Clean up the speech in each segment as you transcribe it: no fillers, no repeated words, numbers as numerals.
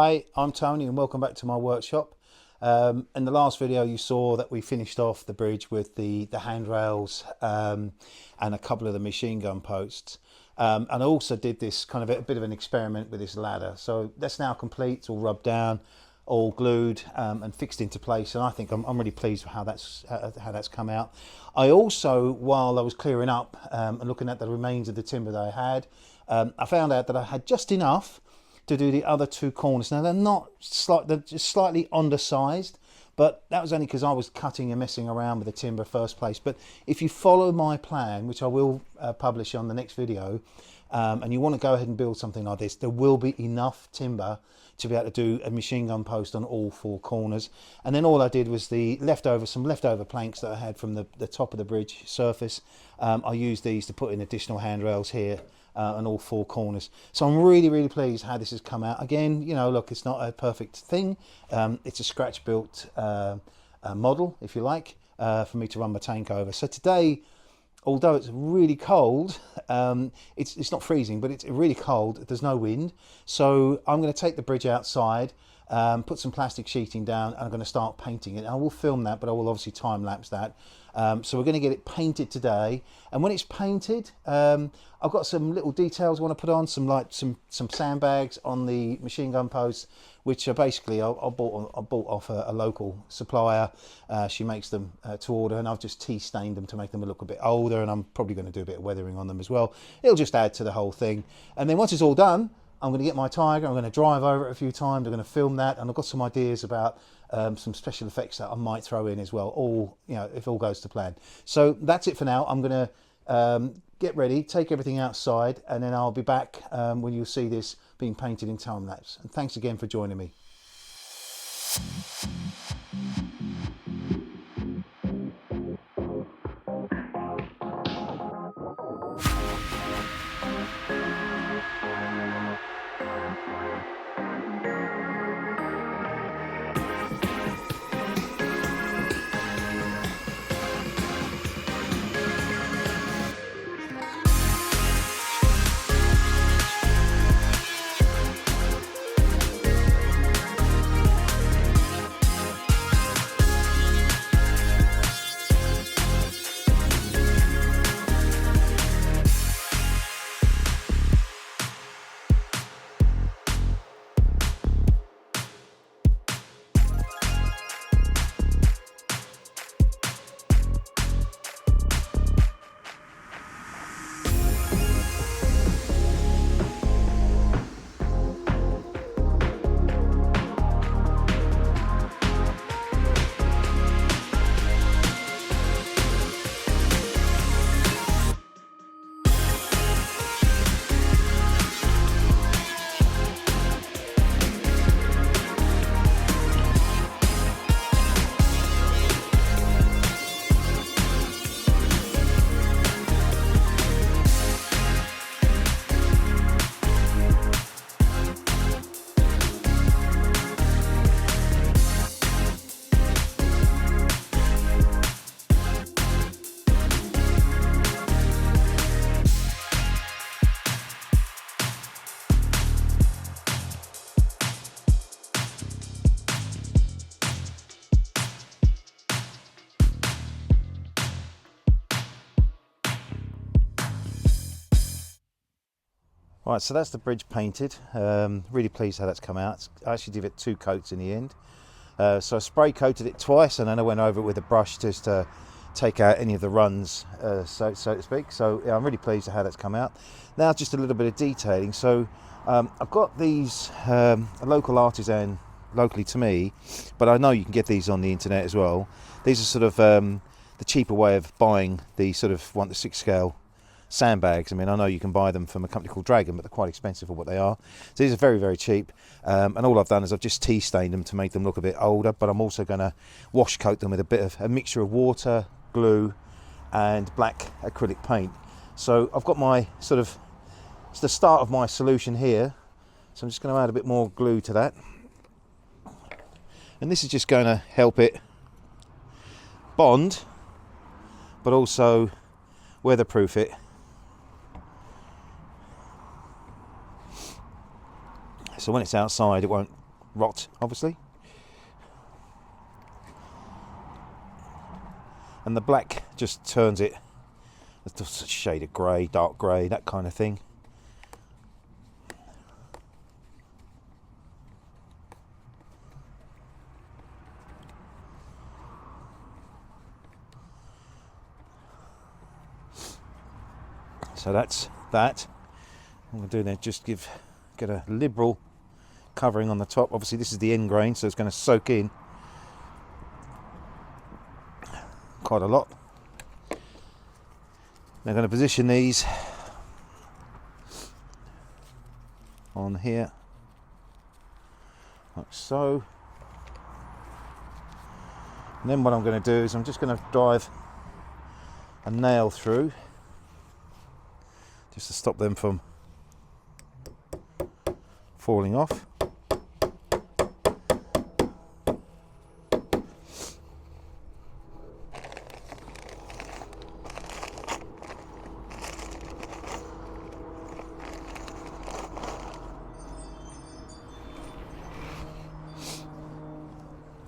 Hi, I'm Tony and welcome back to my workshop. In the last video you saw that we finished off the bridge with the handrails and a couple of the machine gun posts. And I also did this kind of a bit of an experiment with this ladder. So that's now complete, it's all rubbed down, all glued and fixed into place, and I think I'm really pleased with how that's come out. I also, while I was clearing up and looking at the remains of the timber that I had, I found out that I had just enough to do the other two corners. Now they're just slightly undersized, but that was only because I was cutting and messing around with the timber first place. But if you follow my plan, which I will publish on the next video, and you want to go ahead and build something like this, there will be enough timber to be able to do a machine gun post on all four corners. And then all I did was some leftover planks that I had from the top of the bridge surface. I used these to put in additional handrails here on all four corners. So I'm really pleased how this has come out. Again, you know, look, it's not a perfect thing. It's a scratch built model, if you like, for me to run my tank over. So today, although it's really cold, it's not freezing, but it's really cold. There's no wind. So I'm going to take the bridge outside, put some plastic sheeting down, and I'm going to start painting it. I will film that, but I will obviously time lapse that. So we're going to get it painted today. And when it's painted, I've got some little details I want to put on, some sandbags on the machine gun posts, which are basically I bought off a local supplier. She makes them to order, and I've just tea stained them to make them look a bit older, and I'm probably going to do a bit of weathering on them as well. It'll just add to the whole thing. And then once it's all done, I'm going to get my Tiger, I'm going to drive over it a few times, I'm going to film that, and I've got some ideas about some special effects that I might throw in as well, all, you know, if all goes to plan. So that's it for now. I'm going to get ready, take everything outside, and then I'll be back when you'll see this being painted in time lapse. And thanks again for joining me. Right, so that's the bridge painted. Really pleased how that's come out. I actually did it 2 coats in the end. So I spray coated it twice, and then I went over it with a brush just to take out any of the runs, so to speak. So yeah, I'm really pleased with how that's come out. Now just a little bit of detailing. So I've got these, a local artisan locally to me, but I know you can get these on the internet as well. These are sort of the cheaper way of buying the sort of 1:6 scale sandbags. I mean, I know you can buy them from a company called Dragon, but they're quite expensive for what they are. So these are very cheap, and all I've done is I've just tea stained them to make them look a bit older, but I'm also going to wash coat them with a bit of a mixture of water, glue and black acrylic paint. So I've got my sort of, it's the start of my solution here, so I'm just going to add a bit more glue to that, and this is just going to help it bond but also weatherproof it. So when it's outside, it won't rot, obviously. And the black just turns it, it's just a shade of grey, dark grey, that kind of thing. So that's that. I'm going to do then just get a liberal covering on the top. Obviously this is the end grain, so it's going to soak in quite a lot. Now I'm going to position these on here like so. And then what I'm going to do is I'm just going to drive a nail through just to stop them from falling off.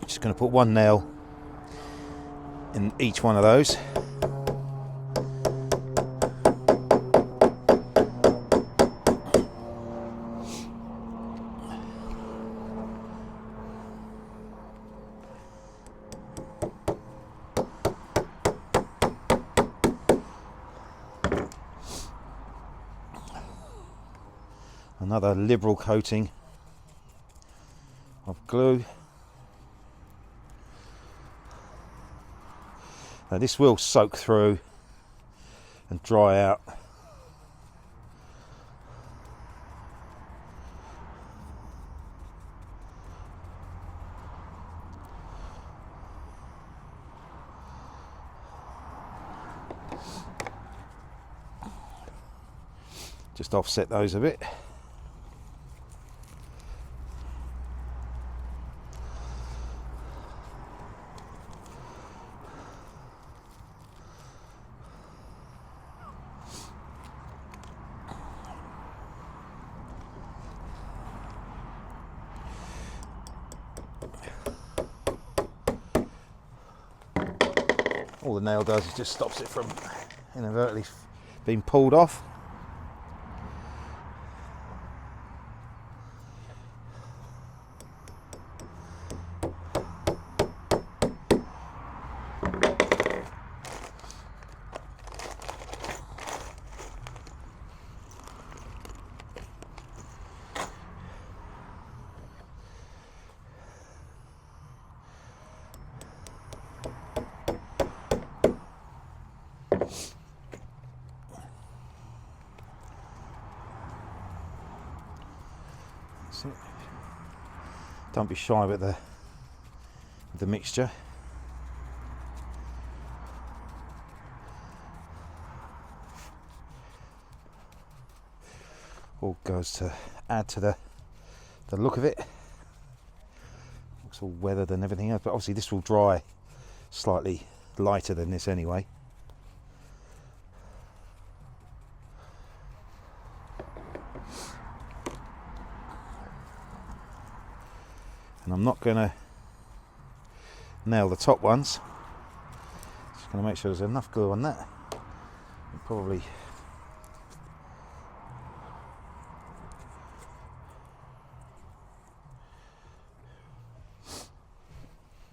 Just going to put one nail in each one of those. Another liberal coating of glue. Now this will soak through and dry out. Just offset those a bit. All the nail does is just stops it from inadvertently being pulled off. Don't be shy with the mixture. All goes to add to the look of it. Looks all weathered and everything else, but obviously this will dry slightly lighter than this anyway. And I'm not going to nail the top ones. Just going to make sure there's enough glue on that. And probably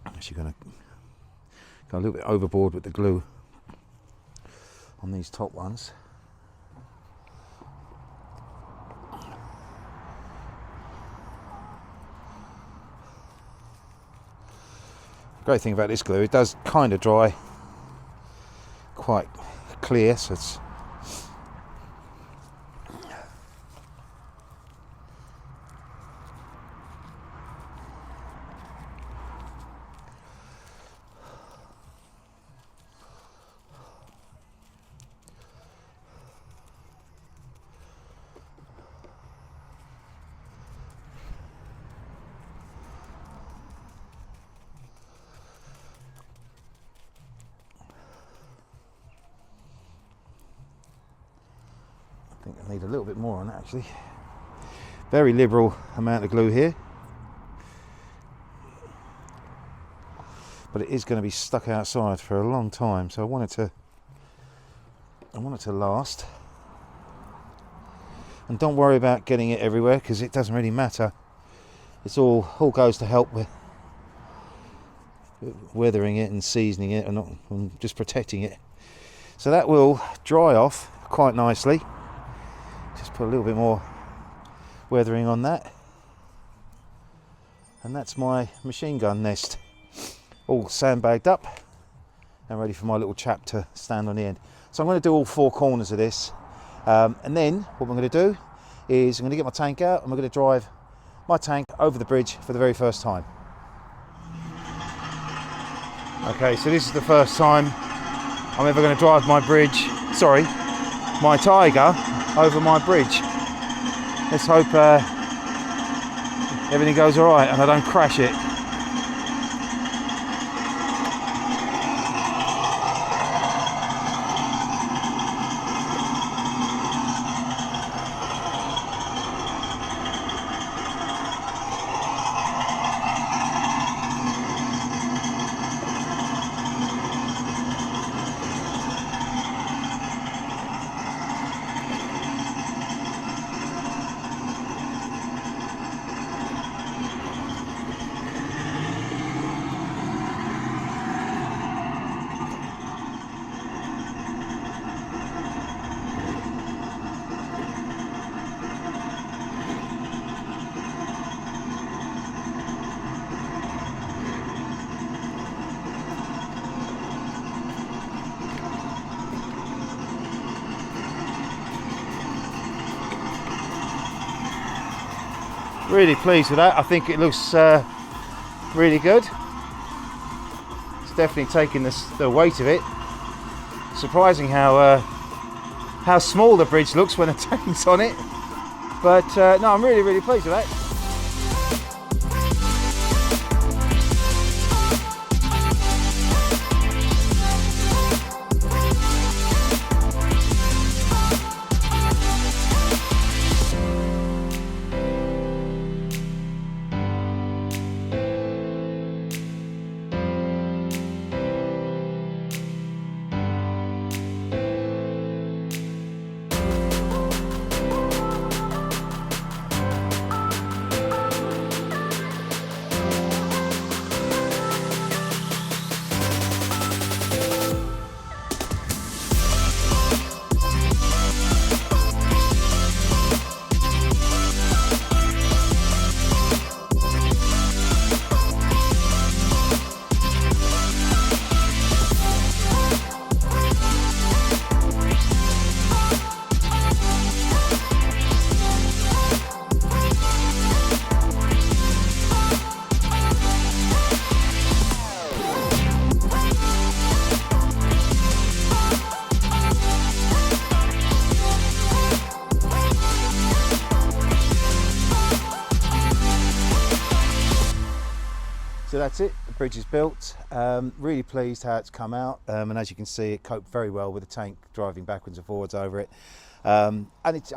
actually going to go a little bit overboard with the glue on these top ones. Great thing about this glue, it does kind of dry quite clear, so it's I think I need a little bit more on that actually. Very liberal amount of glue here. but it is going to be stuck outside for a long time, so I want it to last. And don't worry about getting it everywhere, because it doesn't really matter. It's all goes to help with weathering it and seasoning it and just protecting it. So that will dry off quite nicely. Just put a little bit more weathering on that. And that's my machine gun nest, all sandbagged up and ready for my little chap to stand on the end. So I'm going to do all 4 corners of this, and then what I'm going to do is I'm going to get my tank out and we're going to drive my tank over the bridge for the very first time. Okay, so this is the first time I'm ever going to drive my Tiger over my bridge. Let's hope everything goes all right and I don't crash it. Really pleased with that. I think it looks really good. It's definitely taking the weight of it. Surprising how small the bridge looks when the tank's on it. But no, I'm really pleased with that. So that's it, the bridge is built. Really pleased how it's come out, and as you can see, it coped very well with the tank driving backwards and forwards over it. And it's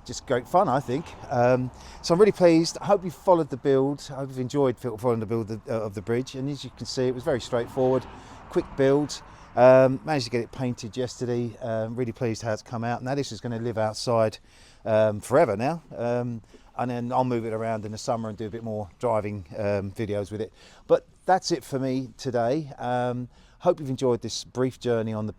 just great fun, I think. So I'm really pleased. I hope you followed the build. I hope you've enjoyed following the build of the bridge. And as you can see, it was very straightforward, quick build. Managed to get it painted yesterday. Really pleased how it's come out. Now this is going to live outside forever now. And then I'll move it around in the summer and do a bit more driving videos with it. But that's it for me today. Hope you've enjoyed this brief journey on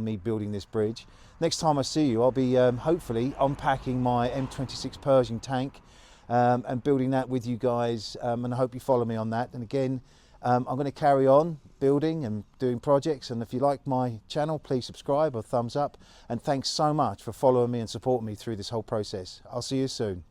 me building this bridge. Next time I see you, I'll be hopefully unpacking my M26 Pershing tank and building that with you guys. And I hope you follow me on that. And again, I'm going to carry on building and doing projects. And if you like my channel, please subscribe or thumbs up. And thanks so much for following me and supporting me through this whole process. I'll see you soon.